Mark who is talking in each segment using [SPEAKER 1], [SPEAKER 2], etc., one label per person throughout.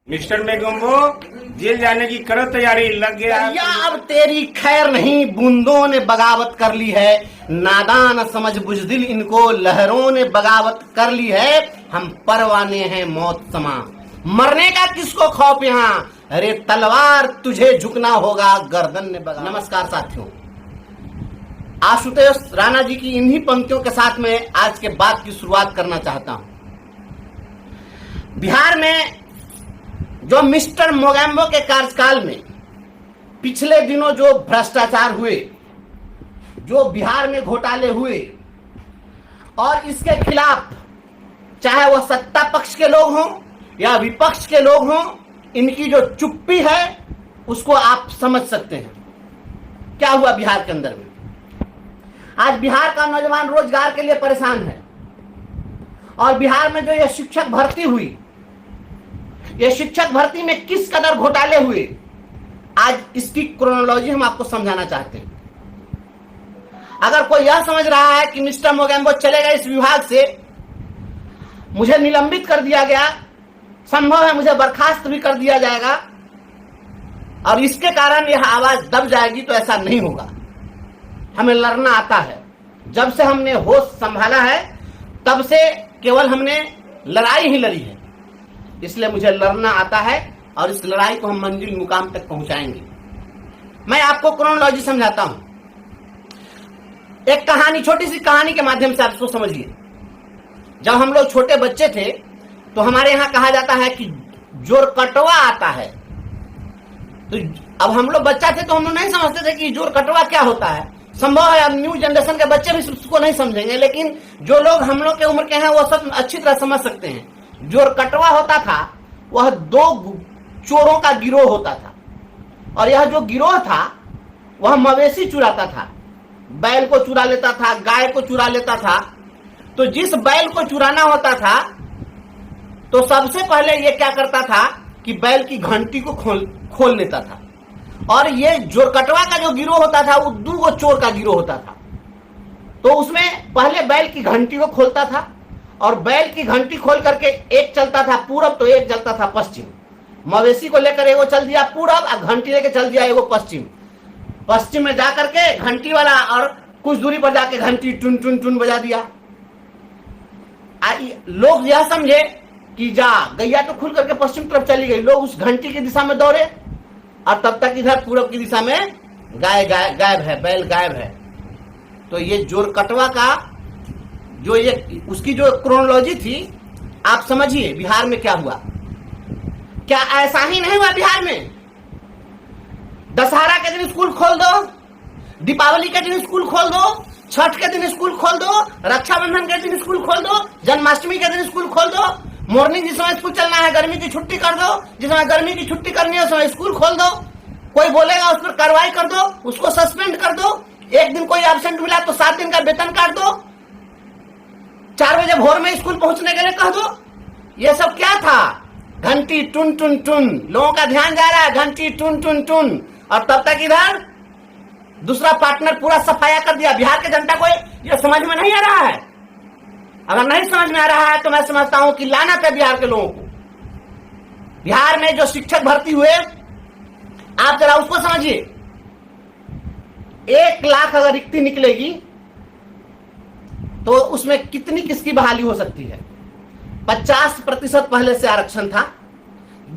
[SPEAKER 1] Mister मेगम्बो jail जाने की करो तैयारी, लग गया
[SPEAKER 2] या अब तेरी खैर नहीं, बूंदों ने बगावत कर ली है। नादान समझ बुजदिल इनको लहरों ने बगावत कर ली है। हम परवाने हैं मौत समा, मरने का किसको खौफ यहाँ। अरे तलवार तुझे झुकना होगा, गर्दन ने बगा। नमस्कार साथियों, आशुतोष राणा जी की इन्हीं पंक्तियों के साथ में आज के बात की शुरुआत करना चाहता हूं। बिहार में जो मिस्टर मोगेम्बो के कार्यकाल में पिछले दिनों जो भ्रष्टाचार हुए, जो बिहार में घोटाले हुए, और इसके खिलाफ चाहे वह सत्ता पक्ष के लोग हों या विपक्ष के लोग हों, इनकी जो चुप्पी है उसको आप समझ सकते हैं क्या हुआ बिहार के अंदर में। आज बिहार का नौजवान रोजगार के लिए परेशान है, और बिहार में जो यह शिक्षक भर्ती हुई, ये शिक्षक भर्ती में किस कदर घोटाले हुए, आज इसकी क्रोनोलॉजी हम आपको समझाना चाहते हैं। अगर कोई यह समझ रहा है कि मिस्टर मोगेम्बो चले गए इस विभाग से, मुझे निलंबित कर दिया गया, संभव है मुझे बर्खास्त भी कर दिया जाएगा और इसके कारण यह आवाज दब जाएगी, तो ऐसा नहीं होगा। हमें लड़ना आता है। जब से हमने होश संभाला है तब से केवल हमने लड़ाई ही लड़ी है, इसलिए मुझे लड़ना आता है और इस लड़ाई को हम मंजिल मुकाम तक पहुंचाएंगे। मैं आपको क्रोनोलॉजी समझाता हूं, एक कहानी, छोटी सी कहानी के माध्यम से आप इसको समझिए। जब हम लोग छोटे बच्चे थे तो हमारे यहां कहा जाता है कि जोर कटवा आता है। तो अब हम लोग बच्चा थे तो हम लोग नहीं समझते थे कि जोर कटवा क्या होता है। संभव है अब न्यू जनरेशन के बच्चे भी उसको नहीं समझेंगे, लेकिन जो लोग हम लोग के उम्र के हैं वो सब अच्छी तरह समझ सकते हैं। जो कटवा होता था वह दो चोरों का गिरोह होता था, और यह जो गिरोह था वह मवेशी चुराता था, बैल को चुरा लेता था, गाय को चुरा लेता था। तो जिस बैल को चुराना होता था तो सबसे पहले ये क्या करता था कि बैल की घंटी को खोल लेता था। और ये जोरकटवा का जो गिरोह होता था वो दो चोर का गिरोह होता था। तो उसमें पहले बैल की घंटी को खोलता था, और बैल की घंटी खोल करके एक चलता था पूरब तो एक चलता था पश्चिम। मवेशी को लेकर एगो चल दिया पूरब और घंटी लेकर चल दिया एगो पश्चिम। पश्चिम में जाकर के घंटी वाला और कुछ दूरी पर जाके घंटी टुन टुन टुन बजा दिया। लोग यह समझे कि जा गैया तो खुल करके पश्चिम तरफ चली गई, लोग उस घंटी की दिशा में दौड़े और तब तक इधर पूरब की दिशा में गायब है, बैल गायब है। तो ये जोरकटवा का जो ये उसकी जो क्रोनोलॉजी थी आप समझिए बिहार में क्या हुआ। क्या ऐसा ही नहीं हुआ बिहार में? दशहरा के दिन स्कूल खोल दो, दीपावली के दिन स्कूल खोल दो, छठ के दिन स्कूल खोल दो, रक्षाबंधन के दिन स्कूल खोल दो, जन्माष्टमी के दिन स्कूल खोल दो, मॉर्निंग जिस समय स्कूल चलना है गर्मी की छुट्टी कर दो, जिस समय गर्मी की छुट्टी करनी है उस समय स्कूल खोल दो। कोई बोलेगा उस पर कार्रवाई कर दो, उसको सस्पेंड कर दो। एक दिन कोई एब्सेंट मिला तो 7 दिन का वेतन काट दो, 4 बजे भोर में स्कूल पहुंचने के लिए कह दो। ये सब क्या था? घंटी टुन टुन टुन, लोगों का ध्यान जा रहा है घंटी टुन टुन टुन, और तब तक इधर दूसरा पार्टनर पूरा सफाया कर दिया। बिहार के जनता को ये समझ में नहीं आ रहा है। अगर नहीं समझ में आ रहा है तो मैं समझता हूं कि लानत है बिहार के लोगों को। बिहार में जो शिक्षक भर्ती हुए आप जरा उसको समझिए। 1 लाख अगर रिक्ति निकलेगी तो उसमें कितनी किसकी बहाली हो सकती है? 50% पहले से आरक्षण था,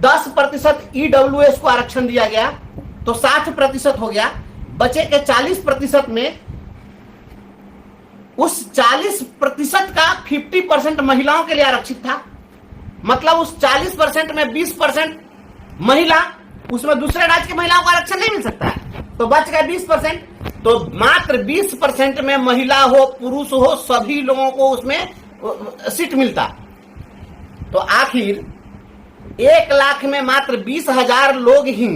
[SPEAKER 2] 10% ईडब्ल्यूएस को आरक्षण दिया गया तो 60% हो गया। बचे के 40% में उस 40% का 50% महिलाओं के लिए आरक्षित था। मतलब उस 40% में 20% महिला, उसमें दूसरे राज्य की महिलाओं को आरक्षण नहीं मिल सकता है, तो बच गए 20%। तो मात्र 20% में महिला हो पुरुष हो सभी लोगों को उसमें सीट मिलता। तो आखिर 1 लाख में मात्र 20,000 लोग ही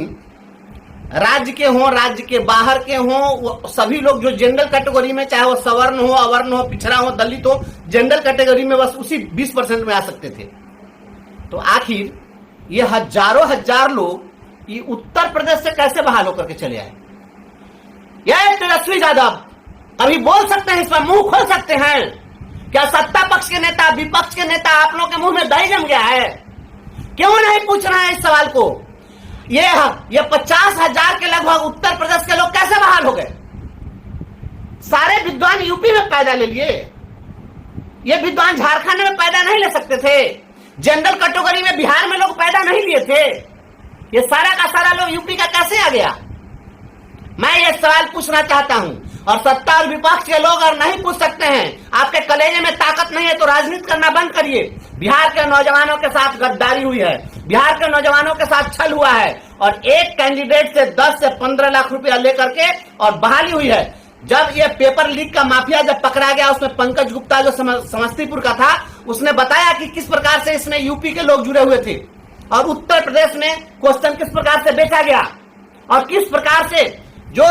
[SPEAKER 2] राज्य के हों, राज्य के बाहर के हों, सभी लोग जो जनरल कैटेगरी में, चाहे वो सवर्ण हो, अवर्ण हो, पिछड़ा हो, दलित हो, जनरल कैटेगरी में बस उसी 20% में आ सकते थे। तो आखिर ये हजारों हजार लोग ये उत्तर प्रदेश से कैसे बहाल होकर के चले आए? ये तेजस्वी यादव अभी बोल सकते हैं, इस पर मुंह खोल सकते हैं? क्या सत्ता पक्ष के नेता, विपक्ष के नेता, आप लोग के मुंह में दही जम गया है? क्यों नहीं पूछ रहे हैं इस सवाल को? ये 50,000 के लगभग उत्तर प्रदेश के लोग कैसे बहाल हो गए? सारे विद्वान यूपी में पैदा ले लिए, ये विद्वान झारखंड में पैदा नहीं ले सकते थे? जनरल कैटेगरी में बिहार में लोग पैदा नहीं लिए थे? ये सारा का सारा लोग यूपी का कैसे आ गया? मैं ये सवाल पूछना चाहता हूं, और सत्ता और विपक्ष के लोग और नहीं पूछ सकते हैं। आपके कलेजे में ताकत नहीं है तो राजनीति करना बंद करिए। बिहार के नौजवानों के साथ गद्दारी हुई है, बिहार के नौजवानों के साथ छल हुआ है, और एक कैंडिडेट से 10 से 15 लाख रुपया लेकर के और बहाली हुई है। जब ये पेपर लीक का माफिया जब पकड़ा गया, उसमें पंकज गुप्ता जो समस्तीपुर का था, उसने बताया कि किस प्रकार से इसमें यूपी के लोग जुड़े हुए थे, और उत्तर प्रदेश में क्वेश्चन किस प्रकार से बेचा गया, और किस प्रकार से जो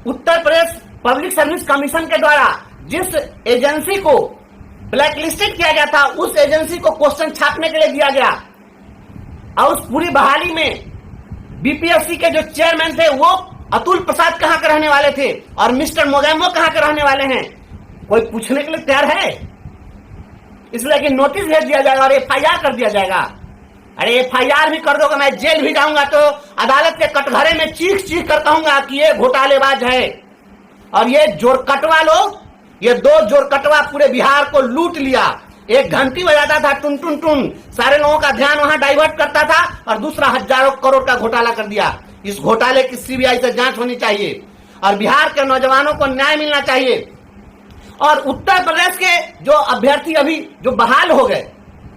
[SPEAKER 2] Uttar Pradesh public service commission के द्वारा जिस एजेंसी को ब्लैकलिस्टेड किया गया था, उस एजेंसी को क्वेश्चन छापने के लिए दिया गया, और उस पूरी बहाली में बीपीएससी के जो चेयरमैन थे वो अतुल प्रसाद कहां के रहने वाले थे, और मिस्टर मोगेम्बो कहां के रहने वाले हैं? कोई पूछने के लिए तैयार है? इसलिए कि नोटिस भेज दिया जाएगा और एफआईआर कर दिया जाएगा। अरे एफआईआर भी कर दोगे, मैं जेल भी जाऊंगा तो अदालत के कटघरे में चीख चीख कर कहूंगा कि ये घोटालेबाज है। और ये जोरकटवा लोग, ये 2 जोरकटवा पूरे बिहार को लूट लिया। एक घंटी बजाता था टुन टुन टुन, सारे लोगों का ध्यान वहां डाइवर्ट करता था, और दूसरा हजारों करोड़ का घोटाला कर दिया। इस घोटाले की सीबीआई से जांच होनी चाहिए, और बिहार के नौजवानों को न्याय मिलना चाहिए। और उत्तर प्रदेश के जो अभ्यर्थी अभी जो बहाल हो गए,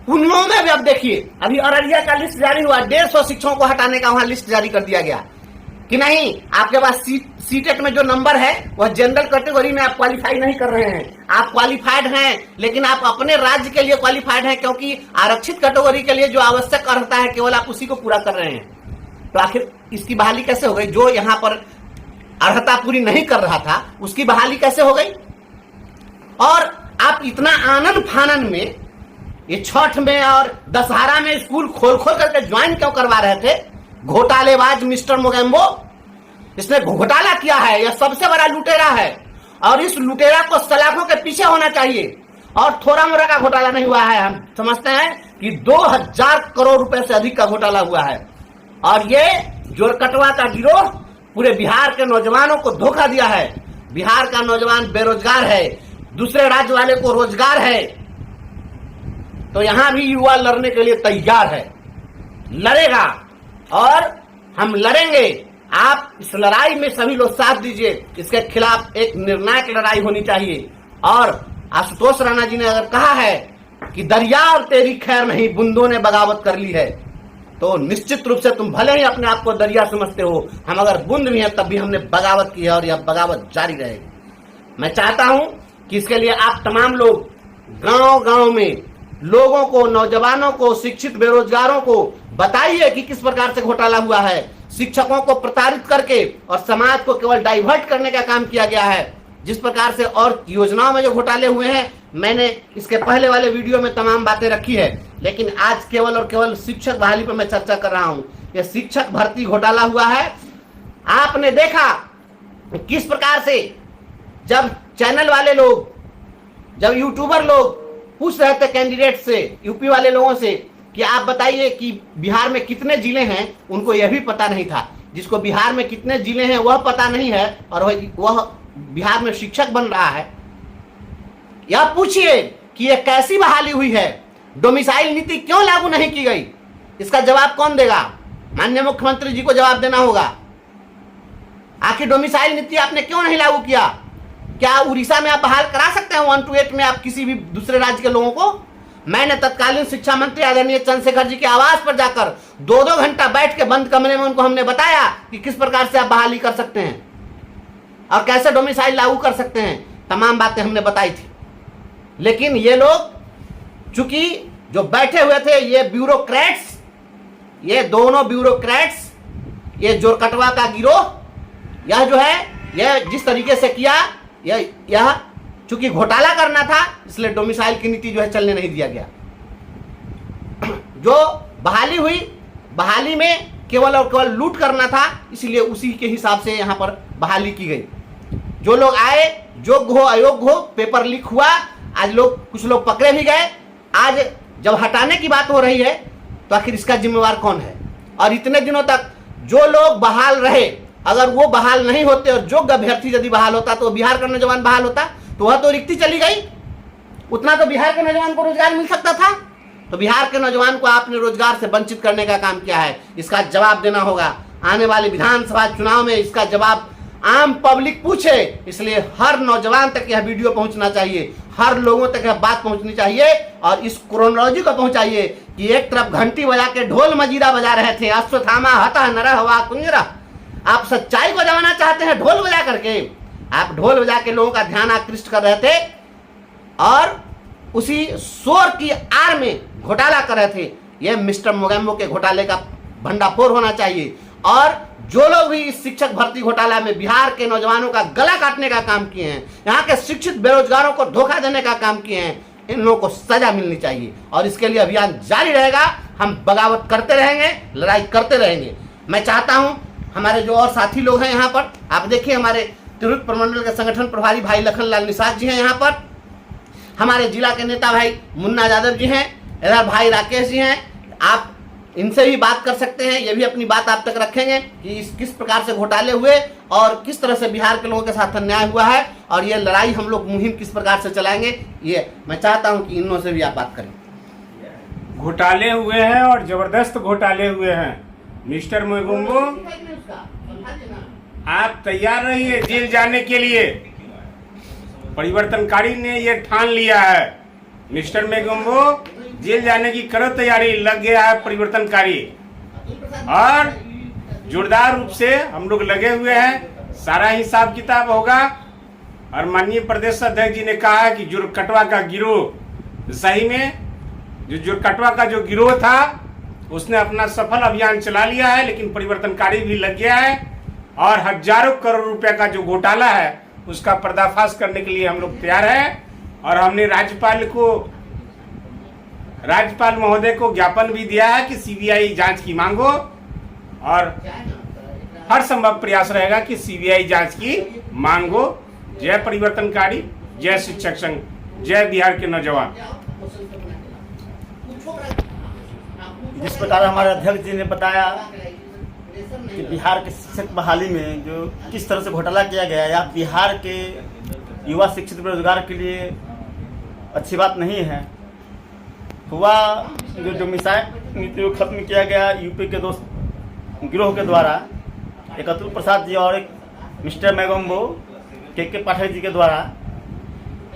[SPEAKER 2] उन लोगों में भी अब देखिए, अभी अररिया का लिस्ट जारी हुआ, 150 शिक्षकों को हटाने का वहां लिस्ट जारी कर दिया गया कि नहीं, आपके पास सीटेट में जो नंबर है वह जनरल कैटेगरी में आप क्वालिफाई नहीं कर रहे हैं। आप क्वालिफाइड हैं, लेकिन आप अपने राज्य के लिए क्वालिफाइड हैं, क्योंकि आरक्षित कैटेगरी के लिए जो आवश्यक अर्हता है केवल आप उसी को पूरा कर रहे हैं। तो आखिर इसकी बहाली कैसे हो गई? जो यहाँ पर अर्हता पूरी नहीं कर रहा था उसकी बहाली कैसे हो गई? और आप इतना आनंद फानन में, ये छठ में और दशहरा में स्कूल खोल खोल करके ज्वाइन क्यों करवा रहे थे? घोटालेबाज मिस्टर मोगेम्बो, इसने घोटाला किया है, यह सबसे बड़ा लुटेरा है, और इस लुटेरा को सलाखों के पीछे होना चाहिए। और थोड़ा मोड़ा का घोटाला नहीं हुआ है, हम समझते हैं कि 2000 करोड़ रुपए से अधिक का घोटाला हुआ है। और ये जोरकटवा का गिरोह पूरे बिहार के नौजवानों को धोखा दिया है। बिहार का नौजवान बेरोजगार है, दूसरे राज्य वाले को रोजगार है, तो यहां भी युवा लड़ने के लिए तैयार है, लड़ेगा, और हम लड़ेंगे। आप इस लड़ाई में सभी लोग साथ दीजिए। इसके खिलाफ एक निर्णायक लड़ाई होनी चाहिए। और आशुतोष राणा जी ने अगर कहा है कि दरिया और तेरी खैर नहीं, बूंदों ने बगावत कर ली है, तो निश्चित रूप से तुम भले ही अपने आप को दरिया समझते हो, हम अगर बूंद भी हैं तब भी हमने बगावत की है, और यह बगावत जारी रहेगी। मैं चाहता हूं कि इसके लिए आप तमाम लोग गांव गांव में लोगों को, नौजवानों को, शिक्षित बेरोजगारों को बताइए कि किस प्रकार से घोटाला हुआ है। शिक्षकों को प्रताड़ित करके और समाज को केवल डाइवर्ट करने का काम किया गया है। जिस प्रकार से और योजनाओं में जो घोटाले हुए हैं, मैंने इसके पहले वाले वीडियो में तमाम बातें रखी है, लेकिन आज केवल और केवल शिक्षक बहाली पर मैं चर्चा कर रहा हूं। यह शिक्षक भर्ती घोटाला हुआ है। आपने देखा किस प्रकार से जब चैनल वाले लोग, जब यूट्यूबर लोग पूछ रहे थे कैंडिडेट से, यूपी वाले लोगों से कि आप बताइए कि बिहार में कितने जिले हैं, उनको यह भी पता नहीं था। जिसको बिहार में कितने जिले हैं वह पता नहीं है, और वह बिहार में शिक्षक बन रहा है। यह पूछिए कि यह कैसी बहाली हुई है, डोमिसाइल नीति क्यों लागू नहीं की गई? इसका जवाब कौन देगा? माननीय मुख्यमंत्री जी को जवाब देना होगा। आखिर डोमिसाइल नीति आपने क्यों नहीं लागू किया? क्या उड़ीसा में आप बहाल करा सकते हैं 1 to 8 में आप किसी भी दूसरे राज्य के लोगों को? मैंने तत्कालीन शिक्षा मंत्री आदरणीय चंद्रशेखर जी के आवास पर जाकर 2-2 घंटा बैठ के बंद कमरे में उनको हमने बताया कि किस प्रकार से आप बहाली कर सकते हैं और कैसे डोमिसाइल लागू कर सकते हैं। तमाम बातें हमने बताई थी, लेकिन ये लोग चूंकि जो बैठे हुए थे, ये ब्यूरोक्रेट्स, ये दोनों ब्यूरोक्रेट्स, ये जोरकटवा का गिरोह, यह जो है यह जिस तरीके से किया, यह चूंकि घोटाला करना था, इसलिए डोमिसाइल की नीति जो है चलने नहीं दिया गया। जो बहाली हुई, बहाली में केवल और केवल लूट करना था, इसलिए उसी के हिसाब से यहां पर बहाली की गई। जो लोग आए, योग्य हो अयोग्य हो, पेपर लीक हुआ, आज लोग कुछ लोग पकड़े भी गए। आज जब हटाने की बात हो रही है तो आखिर इसका जिम्मेवार कौन है? और इतने दिनों तक जो लोग बहाल रहे, अगर वो बहाल नहीं होते और जो अभ्यर्थी यदि बहाल होता तो बिहार का नौजवान बहाल होता, तो वह तो रिक्ति चली गई। उतना तो बिहार के नौजवान को रोजगार मिल सकता था। तो बिहार के नौजवान को आपने रोजगार से वंचित करने का काम किया है। इसका जवाब देना होगा आने वाले विधानसभा चुनाव में। इसका जवाब आम पब्लिक पूछे, इसलिए हर नौजवान तक यह वीडियो पहुंचना चाहिए, हर लोगों तक यह बात पहुंचनी चाहिए और इस क्रोनोलॉजी को पहुंचाइए कि एक तरफ घंटी बजा के ढोल मजीरा बजा रहे थे, अश्वत्थामा हतः नरः वा कुंजरः। आप सच्चाई को जमाना चाहते हैं ढोल बजा करके, आप ढोल बजा के लोगों का ध्यान आकृष्ट कर रहे थे और उसी शोर की आड़ में घोटाला कर रहे थे। यह मिस्टर मोगेम्बो के घोटाले का भंडाफोड़ होना चाहिए। और जो लोग भी इस शिक्षक भर्ती घोटाला में बिहार के नौजवानों का गला काटने का काम किए हैं, यहाँ के शिक्षित बेरोजगारों को धोखा देने का काम किए हैं, इन लोगों को सजा मिलनी चाहिए। और इसके लिए अभियान जारी रहेगा। हम बगावत करते रहेंगे, लड़ाई करते रहेंगे। मैं चाहता हूं हमारे जो और साथी लोग हैं यहाँ पर, आप देखिए हमारे तिरहुत प्रमंडल के संगठन प्रभारी भाई लखनलाल निषाद जी हैं यहाँ पर, हमारे जिला के नेता भाई मुन्ना यादव जी हैं, इधर भाई राकेश जी हैं। आप इनसे भी बात कर सकते हैं, ये भी अपनी बात आप तक रखेंगे कि किस प्रकार से घोटाले हुए और किस तरह से बिहार के लोगों के साथ अन्याय हुआ है और ये लड़ाई हम लोग मुहिम किस प्रकार से चलाएंगे। ये मैं चाहता हूं कि इनों से भी आप बात करें।
[SPEAKER 1] घोटाले हुए हैं और जबरदस्त घोटाले हुए हैं। मिस्टर मोगेम्बो, आप तैयार रहिए जेल जाने के लिए। परिवर्तनकारी ने ये ठान लिया है, मिस्टर मोगेम्बो जेल जाने की करो तैयारी, लग गया है परिवर्तनकारी। और जोरदार रूप से हम लोग लगे हुए हैं, सारा हिसाब किताब होगा। और माननीय प्रदेश अध्यक्ष जी ने कहा है कि जुरकटवा का गिरोह, सही में जो जुरकटवा का जो गिरोह था उसने अपना सफल अभियान चला लिया है, लेकिन परिवर्तनकारी भी लग गया है और हजारों करोड़ रुपए का जो घोटाला है उसका पर्दाफाश करने के लिए हम लोग तैयार हैं। और हमने राज्यपाल महोदय को ज्ञापन भी दिया है कि सीबीआई जांच की मांगो और हर संभव प्रयास रहेगा कि सीबीआई जांच की मांगो। जय परिवर्तनकारी, जय शिक्षक संघ, जय बिहार के नौजवान।
[SPEAKER 3] जिस प्रकार हमारे अध्यक्ष जी ने बताया कि बिहार के शिक्षक बहाली में जो किस तरह से घोटाला किया गया या बिहार के युवा शिक्षित बेरोजगार के लिए अच्छी बात नहीं है। हुआ जो मिसाइल नीति को खत्म किया गया यूपी के दो गिरोह के द्वारा, एक अतुल प्रसाद जी और एक मिस्टर मोगेम्बो के पाठक जी के द्वारा,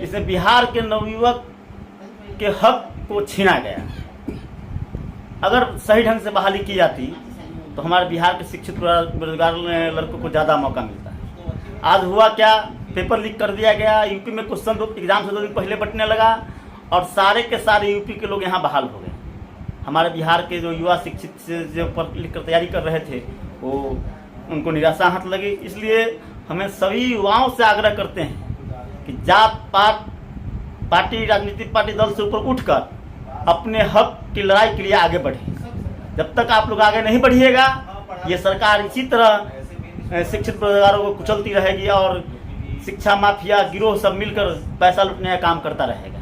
[SPEAKER 3] इसमें बिहार के नवयुवक के हक को छीना गया। अगर सही ढंग से बहाली की जाती तो हमारे बिहार के शिक्षित बेरोजगार लड़कों को ज़्यादा मौका मिलता है। आज हुआ क्या, पेपर लीक कर दिया गया, यूपी में क्वेश्चन एग्जाम से 2 दिन पहले बंटने लगा और सारे के सारे यूपी के लोग यहाँ बहाल हो गए। हमारे बिहार के जो युवा शिक्षित से जो लिख कर तैयारी कर रहे थे वो उनको निराशा हाथ लगी। इसलिए हमें सभी युवाओं से आग्रह करते हैं कि जात पात पार्टी राजनीतिक पार्टी दल से ऊपर उठकर अपने हक की लड़ाई के लिए आगे बढ़े। जब तक आप लोग आगे नहीं बढ़िएगा ये सरकार इसी तरह शिक्षित बेरोजगारों को कुचलती रहेगी और शिक्षा माफिया गिरोह सब मिलकर पैसा लूटने का काम करता रहेगा।